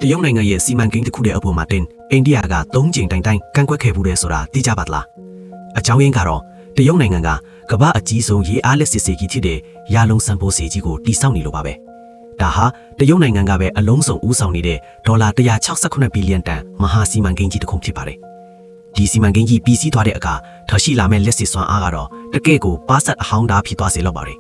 တရုတ်နိုင်ငံရဲ့စီမံကိန်းတစ်ခုရဲ့အပေါ်မှာတင်အိန္ဒိယက3ကြိမ်တိုင်တိုင်ကန့်ကွက်ခဲ့မှုတဲ့ဆိုတာသိကြပါသလားအကြောင်းရင်းကတော့တရုတ်နိုင်ငံကကမ္ဘာအကြီးဆုံးရေအားလက်စစ်စေကြီးဖြစ်တဲ့ရာလုံးစံပိုးစေကြီးကိုတိစောက်နေလို့ပါပဲဒါဟာတရုတ်နိုင်ငံကပဲအလုံးစုံဦးဆောင်နေတဲ့ဒေါ်လာ168ဘီလီယံတန်မဟာစီမံကိန်းကြီးတစ်ခုဖြစ်ပါတယ်ဒီစီမံကိန်းကြီးပြီးစီးသွားတဲ့အခါထရှိလာမဲ့လက်စစ်စွမ်းအားကတော့တကယ့်ကိုပါဆက်အဟောင်းသားဖြစ်သွားစေလောက်ပါတယ်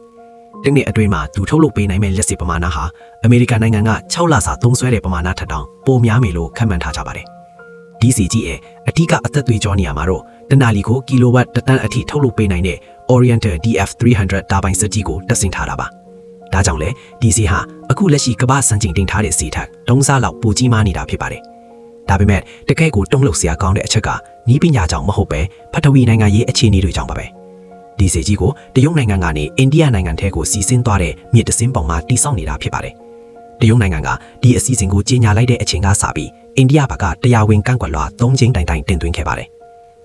တနေ့အတွင်းမှာသူထုတ်လုပ်ပေးနိုင်မဲ့လက်စစ်ပမာဏဟာအမေရိကန်နိုင်ငံက6လစာသုံးစွဲတဲ့ပမာဏထက်တောင်ပိုများမယ်လို့ခန့်မှန်းထားကြပါတယ်ဒီစီကြီးရဲ့အထူးအသက်သွေးကြောနေရာမှာတော့တနာလီကိုကီလိုဝတ်တန်းအထိထုတ်လုပ်ပေးနိုင်တဲ့ Oriental DF300 တာဘိုင်စက်ကြီးကိုတက်ဆင်ထားတာပါဒါကြောင့်လဲဒီစီဟာအခုလက်ရှိကမ္ဘာစံချိန်တင်ထားတဲ့စီထက်3ဆလောက်ပိုကြီးမားနေတာဖြစ်ပါတယ်ဒါပေမဲ့တကယ့်ကိုတုံ့လောက်စရာကောင်းတဲ့အချက်ကနီးပညာကြောင့်မဟုတ်ပဲဖထဝီနိုင်ငံရေးအခြေအနေတွေကြောင့်ပါပဲဒီစီကြီးကိုတရုတ်နိုင်ငံကနေအိန္ဒိယနိုင်ငံထဲကိုစီးဆင်းသွားတဲ့မြစ်တစင်းပေါ်မှာတိစောက်နေတာဖြစ်ပါတယ်တရုတ်နိုင်ငံကဒီအစီအစဉ်ကိုကြီးညာလိုက်တဲ့အချိန်ကစပြီးအိန္ဒိယဘက်ကတရားဝင်ကန့်ကွက်လွှာ3ကြိမ်တိုင်တိုင်တင်သွင်းခဲ့ပါတယ်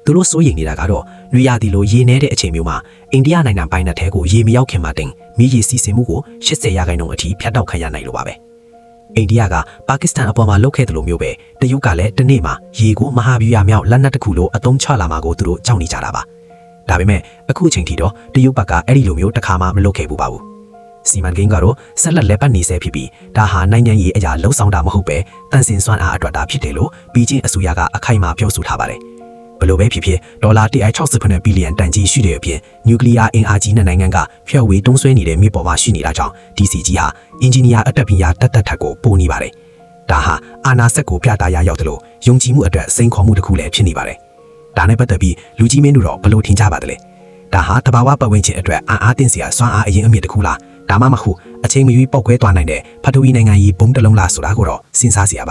သူတို့စိုးရိမ်နေတာကတော့နွေရာသီလိုရေနည်းတဲ့အချိန်မျိုးမှာအိန္ဒိယနိုင်ငံပိုင်းနယ်ထဲကိုရေမရောက်ခင်မှာတင်မြစ်ရေစီးဆင်းမှုကို80%အထိဖြတ်တောက်ခံရနိုင်လို့ပါပဲအိန္ဒိယကပါကစ္စတန်အပေါ်မှာလုပ်ခဲ့တယ်လို့မျိုးပဲတရုတ်ကလည်းတနေ့မှာရေကိုမဟာဗျူဟာမြောက်လက်နက်တစ်ခုလိုအသုံးချလာမှာကိုသူတို့ကြောက်နေကြတာပါဒါပေမဲ့အခုအချိန်ထိတော့တရုတ်ဘက်ကအဲ့ဒီလိုမျိုးတစ်ခါမှမလုပ်ခဲ့ဘူးပါဘူးစီမံကိန်းကတော့ဆက်လက်လက်ပတ်နေဆဲဖြစ်ပြီးဒါဟာနိုင်ငံရေးအရာလှုံ့ဆော်တာမဟုတ်ပဲတန်ဆင်စွမ်းအားအတွက်တာဖြစ်တယ်လို့ဘီဂျင်းအစိုးရကအခိုင်အမာပြောဆိုထားပါတယ်ဘလို့ပဲဖြစ်ဖြစ်ဒေါ်လာ168ဘီလီယံတန်ကြီးရှိတဲ့အပြင်နျူကလ িয়ার အင်အားကြီးတဲ့နိုင်ငံကဖျက်ဝေးတွန်းဆွဲနေတဲ့မြေပေါ်မှာရှိနေတာကြောင့် DCG ဟာအင်ဂျင်နီယာအတက်ပညာတက်ထက်ကိုပိုနေပါတယ်ဒါဟာအာနာစက်ကိုပြတာရရောက်တယ်လို့ယုံကြည်မှုအတွက်စိန်ခေါ်မှုတစ်ခုလည်းဖြစ်နေပါတယ်ဒါနဲ့ပတ်သက်ပြီးလူကြီးမင်းတို့တော့ဘလို့ထင်ကြပါသလဲဒါဟာတဘာဝပတ်ဝန်းကျင်အတွက်အားတင်စရာစွမ်းအားအရင်အမြစ်တစ်ခုလားဒါမှမဟုတ်အချိန်မရွေးပောက်ကွဲသွားနိုင်တဲ့ဖထဝီနိုင်ငံကြီးဘုံတစ်လုံးလားဆိုတာကိုတော့စဉ်းစားစရာပါ